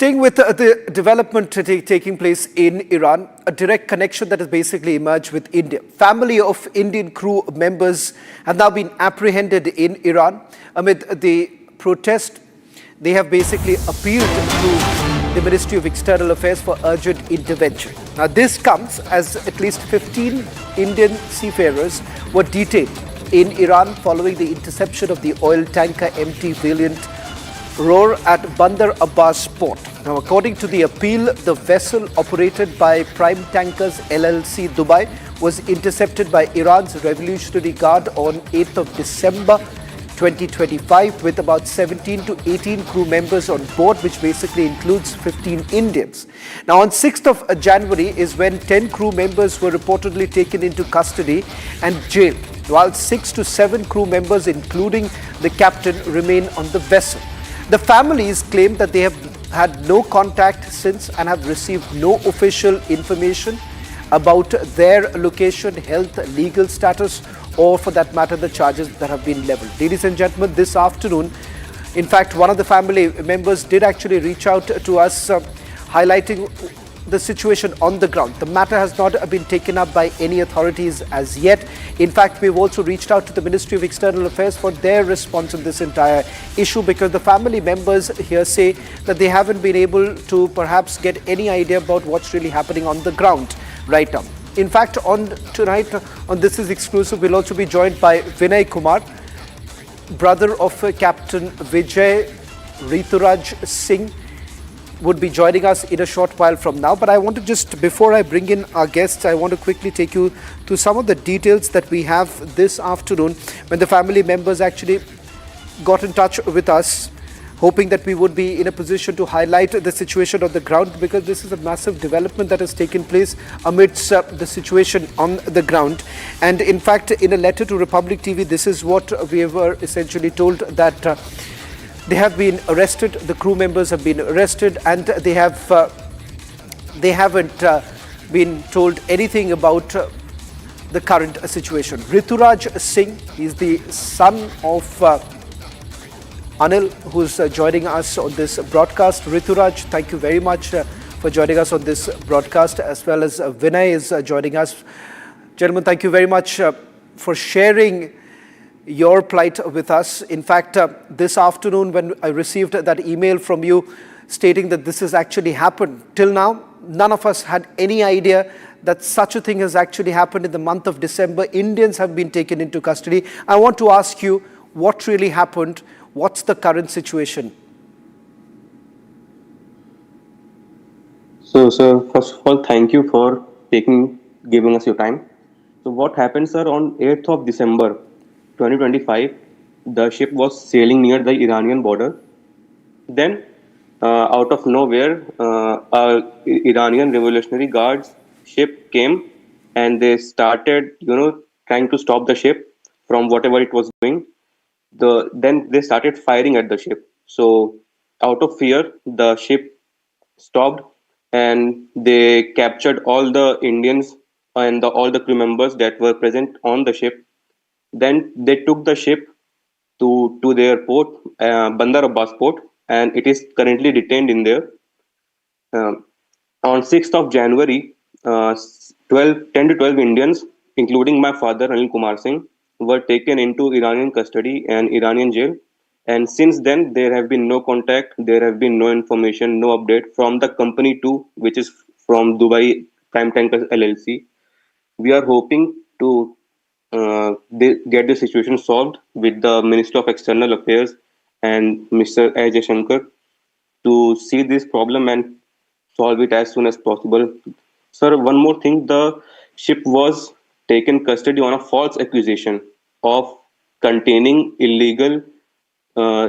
Staying with the development taking place in Iran, a direct connection that has basically emerged with India. Family of Indian crew members have now been apprehended in Iran amid the protest. They have basically appealed to the Ministry of External Affairs for urgent intervention. Now this comes as at least 15 Indian seafarers were detained in Iran following the interception of the oil tanker MT Valiant Roar at Bandar Abbas port. Now, according to the appeal, the vessel operated by Prime Tankers LLC Dubai was intercepted by Iran's Revolutionary Guard on 8th of December 2025 with about 17 to 18 crew members on board, which basically includes 15 Indians. Now, on 6th of January is when 10 crew members were reportedly taken into custody and jailed, while 6 to 7 crew members, including the captain, remain on the vessel. The families claim that they have had no contact since and have received no official information about their location, health, legal status, or for that matter, the charges that have been leveled. Ladies and gentlemen, this afternoon, in fact, one of the family members did actually reach out to us, highlighting the situation on the ground. The matter has not been taken up by any authorities as yet. In fact, we've also reached out to the Ministry of External Affairs for their response on this entire issue, because the family members here say that they haven't been able to perhaps get any idea about what's really happening on the ground right now. In fact, tonight on This Is Exclusive, we'll also be joined by Vinay Kumar, brother of Captain Vijay Rituraj Singh, would be joining us in a short while from now. But I want to just, before I bring in our guests, I want to quickly take you to some of the details that we have this afternoon when the family members actually got in touch with us, hoping that we would be in a position to highlight the situation on the ground, because this is a massive development that has taken place amidst the situation on the ground. And in fact, in a letter to Republic TV, this is what we were essentially told, that they have been arrested, the crew members have been arrested, and they haven't been told anything about the current situation. Rituraj Singh, he's the son of Anil, who's joining us on this broadcast. Rituraj, thank you very much for joining us on this broadcast, as well as Vinay is joining us. Gentlemen, thank you very much for sharing your plight with us. In fact, this afternoon when I received that email from you stating that this has actually happened, till now, none of us had any idea that such a thing has actually happened in the month of December. Indians have been taken into custody. I want to ask you what really happened. What's the current situation? So, sir, first of all, thank you for giving us your time. So what happened, sir, on 8th of December 2025, the ship was sailing near the Iranian border. Then, out of nowhere, a Iranian Revolutionary Guards ship came, and they started, trying to stop the ship from whatever it was doing. Then they started firing at the ship. So, out of fear, the ship stopped, and they captured all the Indians and all the crew members that were present on the ship. Then they took the ship to their port, Bandar Abbas port, and it is currently detained in there. On 6th of January, 10 to 12 Indians, including my father, Anil Kumar Singh, were taken into Iranian custody and Iranian jail. And since then, there have been no contact, there have been no information, no update from the company too, which is from Dubai, Prime Tankers LLC. We are hoping to get the situation solved with the Minister of External Affairs and Mr. Ajay Shankar to see this problem and solve it as soon as possible. Sir, one more thing, the ship was taken custody on a false accusation of containing illegal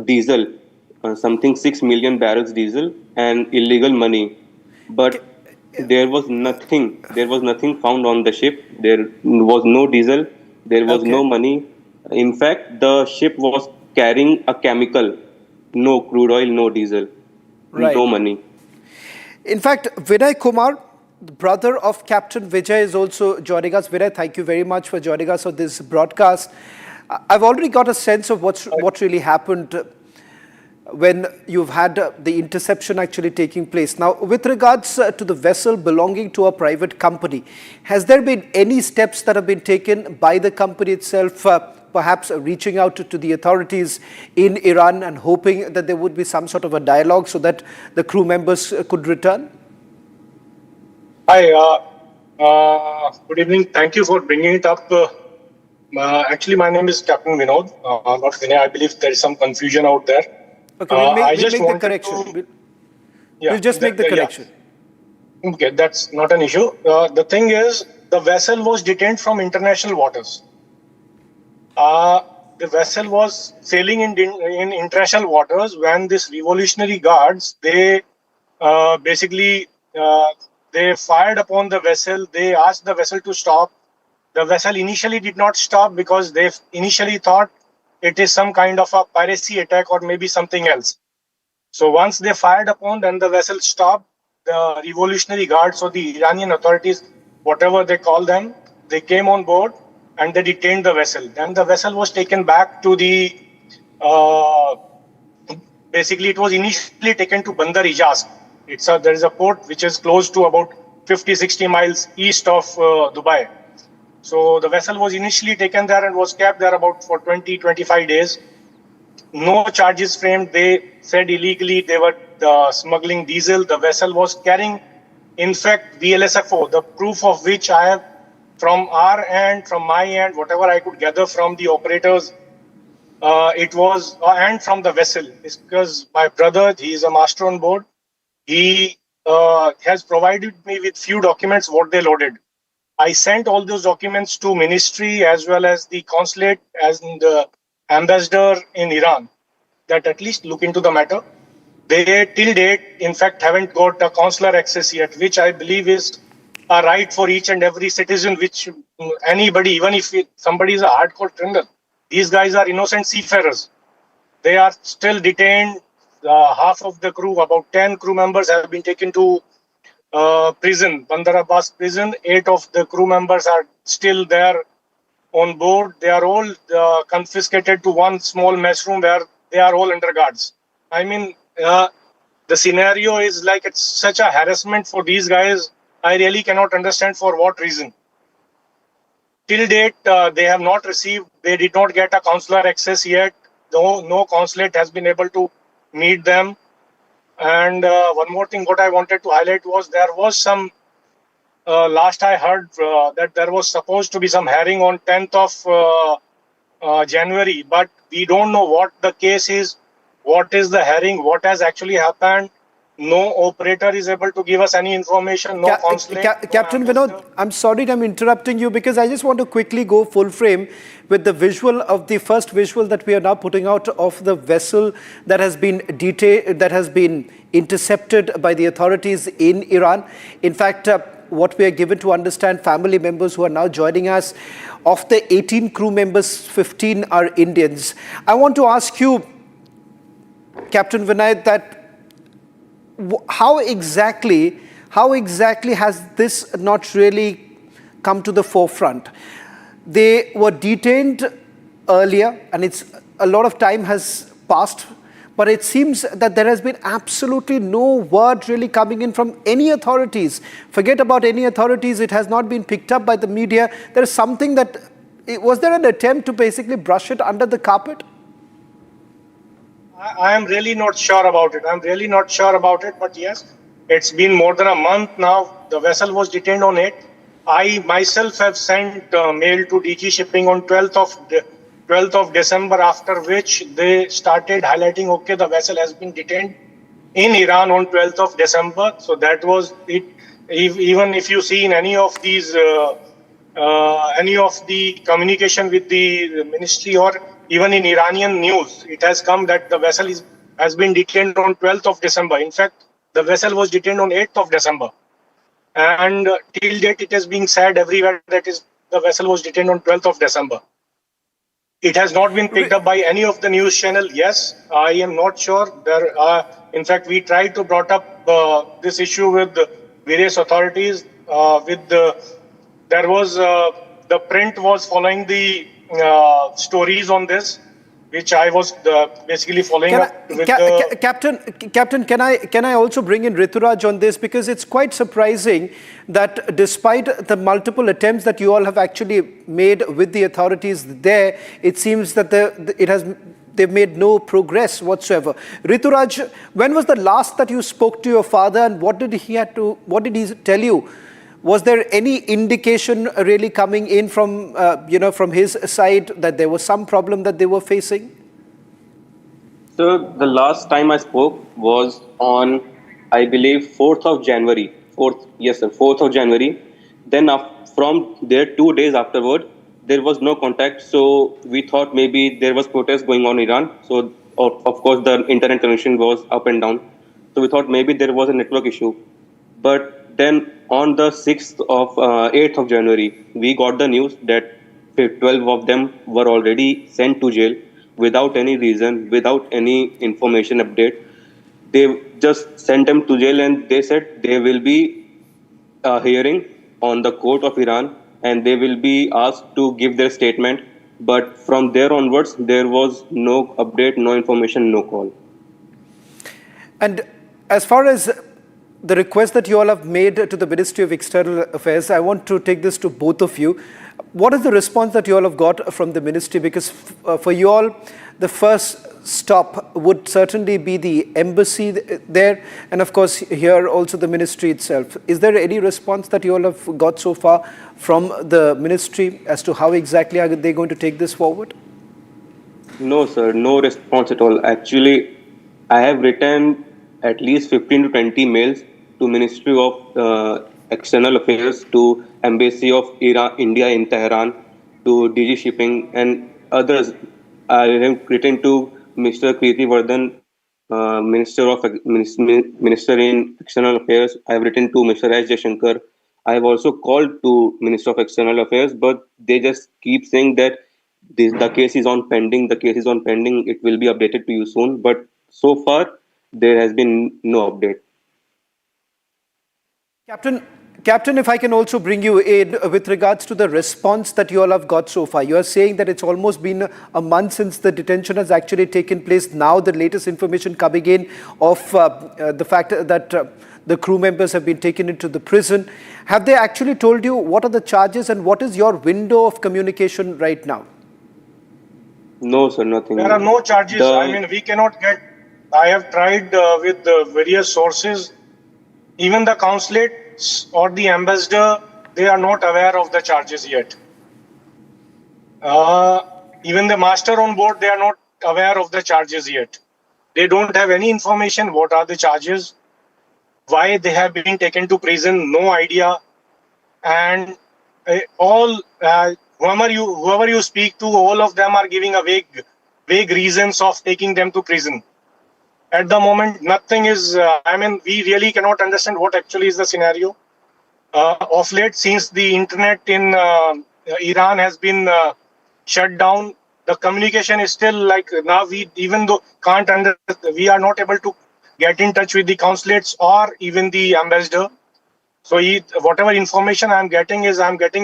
diesel, something 6 million barrels diesel and illegal money. But there was nothing found on the ship. There was no diesel. There was no money. In fact, the ship was carrying a chemical. No crude oil, no diesel, no money. In fact, Vinay Kumar, the brother of Captain Vijay, is also joining us. Vinay, thank you very much for joining us on this broadcast. I've already got a sense of what really happened. when you've had the interception actually taking place. Now, with regards to the vessel belonging to a private company, has there been any steps that have been taken by the company itself, perhaps reaching out to the authorities in Iran and hoping that there would be some sort of a dialogue so that the crew members could return? Hi, good evening. Thank you for bringing it up. Actually, my name is Captain Vinod, not Vinay. I believe there is some confusion out there. Okay, we'll make the correction. We'll just make the correction. Yeah. Okay, that's not an issue. The thing is, the vessel was detained from international waters. The vessel was sailing in international waters when these revolutionary guards, they basically they fired upon the vessel. They asked the vessel to stop. The vessel initially did not stop because they initially thought it is some kind of a piracy attack or maybe something else. So once they fired upon, then the vessel stopped. The revolutionary guards or the Iranian authorities, whatever they call them, they came on board and they detained the vessel. Then the vessel was taken back to the, basically it was initially taken to Bandar Abbas. There is a port which is close to about 50-60 miles east of Dubai. So the vessel was initially taken there and was kept there about for 20-25 days. No charges framed. They said illegally they were smuggling diesel. The vessel was carrying, in fact, VLSFO, the proof of which I have from our end, from my end, whatever I could gather from the operators, it was, and from the vessel. It's because my brother, he is a master on board. He has provided me with few documents what they loaded. I sent all those documents to ministry as well as the consulate as the ambassador in Iran that at least look into the matter. They till date, in fact, haven't got a consular access yet, which I believe is a right for each and every citizen, which anybody, even if somebody is a hardcore criminal, these guys are innocent seafarers. They are still detained. Half of the crew, about 10 crew members have been taken to prison, Bandar Abbas prison. 8 of the crew members are still there on board. They are all confiscated to one small mess room where they are all under guards. I mean, the scenario is like it's such a harassment for these guys. I really cannot understand for what reason. Till date, they have not received, they did not get a consular access yet. No consulate has been able to meet them. And one more thing what I wanted to highlight was there was some, last I heard that there was supposed to be some hearing on 10th of January, but we don't know what the case is, what is the hearing, what has actually happened. No operator is able to give us any information, no consulate. Captain Vinod, I'm sorry I'm interrupting you because I just want to quickly go full frame with the visual of the first visual that we are now putting out of the vessel that has been intercepted by the authorities in Iran. In fact, what we are given to understand, family members who are now joining us, of the 18 crew members, 15 are Indians. I want to ask you, Captain Vinay, that how exactly has this not really come to the forefront? They were detained earlier and a lot of time has passed, but it seems that there has been absolutely no word really coming in from any authorities. Forget about any authorities, it has not been picked up by the media. There is something that, was there an attempt to basically brush it under the carpet? I am really not sure about it. But yes, it's been more than a month now. The vessel was detained on 8. I myself have sent mail to DG Shipping on 12th of December, after which they started highlighting, okay, the vessel has been detained in Iran on 12th of December. So that was it. Even if you see in any of these, any of the communication with the ministry or even in Iranian news, it has come that the vessel has been detained on 12th of December. In fact, the vessel was detained on 8th of December. And till date, it is being said everywhere that the vessel was detained on 12th of December. It has not been picked up by any of the news channel. Yes, I am not sure. In fact, we tried to brought up this issue with various authorities. The print was following the stories on this, which I was basically following up with Captain, can I also bring in Rituraj on this, because it's quite surprising that despite the multiple attempts that you all have actually made with the authorities there, it seems that they've made no progress whatsoever. Rituraj, when was the last that you spoke to your father, and what did he tell you? Was there any indication really coming in from, from his side that there was some problem that they were facing? So the last time I spoke was on, I believe, 4th of January. 4th of January. Then from there, 2 days afterward, there was no contact. So we thought maybe there was protest going on in Iran. So of course the internet connection was up and down. So we thought maybe there was a network issue. But then on the 8th of January, we got the news that 12 of them were already sent to jail without any reason, without any information update. They just sent them to jail, and they said they will be hearing on the court of Iran, and they will be asked to give their statement. But from there onwards, there was no update, no information, no call. And as far as the request that you all have made to the Ministry of External Affairs, I want to take this to both of you. What is the response that you all have got from the ministry? Because for you all, the first stop would certainly be the embassy there, and of course here also the ministry itself. Is there any response that you all have got so far from the ministry as to how exactly are they going to take this forward? No, sir, no response at all. Actually, I have written at least 15 to 20 mails to Ministry of External Affairs, to Embassy of India in Tehran, to DG Shipping and others. I have written to Mr. Kriti Vardhan, Minister in External Affairs. I have written to Mr. S. Jaishankar. I have also called to Minister of External Affairs, but they just keep saying that the case is on pending, it will be updated to you soon. But so far, there has been no update. Captain, if I can also bring you in with regards to the response that you all have got so far. You are saying that it's almost been a month since the detention has actually taken place. Now the latest information coming in of the fact that the crew members have been taken into the prison. Have they actually told you what are the charges and what is your window of communication right now? No, sir, nothing. There are no charges. We cannot get. I have tried with the various sources. Even the consulates or the ambassador, they are not aware of the charges yet. Even the master on board, they are not aware of the charges yet. They don't have any information what are the charges, why they have been taken to prison, no idea. And whoever you speak to, all of them are giving a vague reasons of taking them to prison. At the moment, nothing is, we really cannot understand what actually is the scenario. Of late, since the internet in Iran has been shut down, the communication is still like now even though we are not able to get in touch with the consulates or even the ambassador. So whatever information I'm getting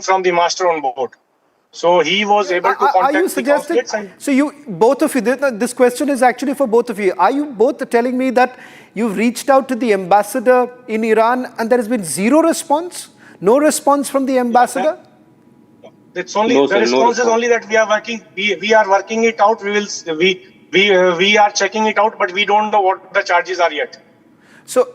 from the master on board. So he was able to contact the consulates. So both of you, this question is actually for both of you. Are you both telling me that you've reached out to the ambassador in Iran and there has been zero response? No response from the ambassador? It's only the response is only that we are working. We are working it out. We are checking it out, but we don't know what the charges are yet. So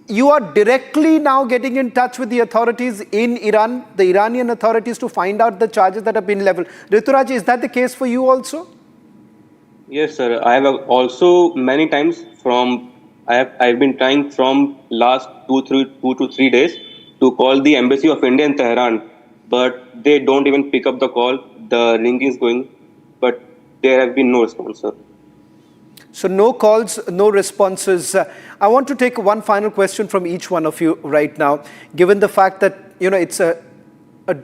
you are directly now getting in touch with the authorities in Iran, the Iranian authorities, to find out the charges that have been leveled. Rituraj, is that the case for you also? Yes, sir. I have also many times I've been trying from last 2 to 3 days to call the Embassy of India in Tehran, but they don't even pick up the call. The ring is going, but there has been no response, sir. So no calls, no responses. I want to take one final question from each one of you right now, given the fact that, it's a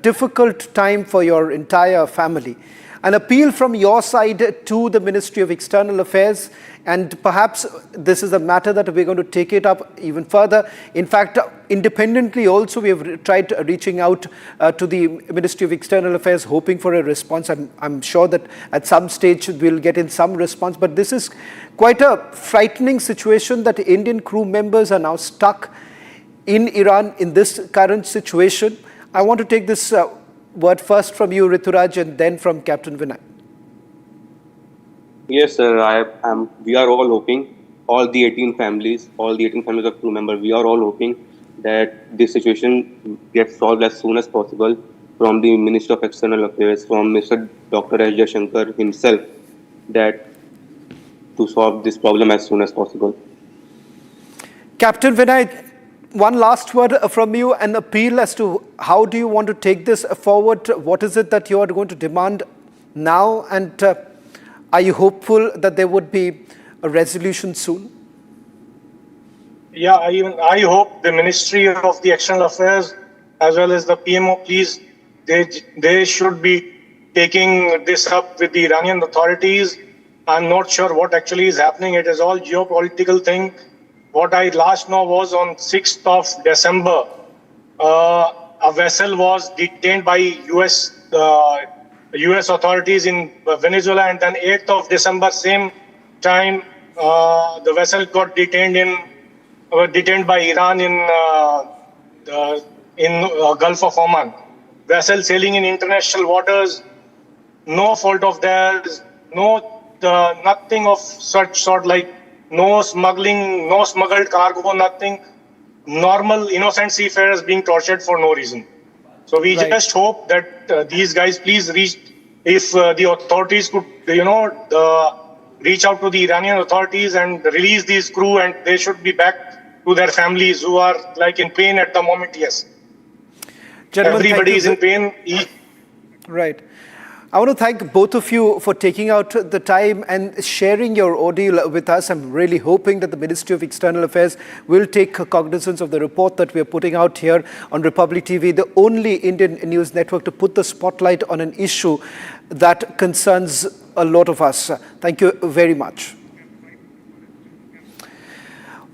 difficult time for your entire family. An appeal from your side to the Ministry of External Affairs, and perhaps this is a matter that we're going to take it up even further. In fact, independently also, we have tried reaching out to the Ministry of External Affairs, hoping for a response. I'm sure that at some stage we'll get in some response, but this is quite a frightening situation that Indian crew members are now stuck in Iran in this current situation. I want to take this word first from you, Rituraj, and then from Captain Vinay. Yes, sir. We are all hoping, all the 18 families of crew members, we are all hoping that this situation gets solved as soon as possible from the Minister of External Affairs, from Mr. Dr. S. Jaishankar himself, that to solve this problem as soon as possible. Captain Vinay, one last word from you, an appeal as to how do you want to take this forward? What is it that you are going to demand now? And are you hopeful that there would be a resolution soon? Yeah, I hope the Ministry of the External Affairs as well as the PMO, please, they should be taking this up with the Iranian authorities. I'm not sure what actually is happening. It is all geopolitical thing. What I last know was on 6th of December, a vessel was detained by US authorities in Venezuela, and then 8th of December, same time, the vessel got detained by Iran in Gulf of Oman. Vessel sailing in international waters, no fault of theirs, nothing of such sort, like no smuggling, no smuggled cargo, nothing. Normal, innocent seafarers being tortured for no reason. So we just hope that these guys please reach, if the authorities could, reach out to the Iranian authorities and release these crew, and they should be back to their families who are like in pain at the moment. Yes. Gentlemen, everybody is in pain. Right. I want to thank both of you for taking out the time and sharing your ordeal with us. I'm really hoping that the Ministry of External Affairs will take cognizance of the report that we are putting out here on Republic TV, the only Indian news network to put the spotlight on an issue that concerns a lot of us. Thank you very much.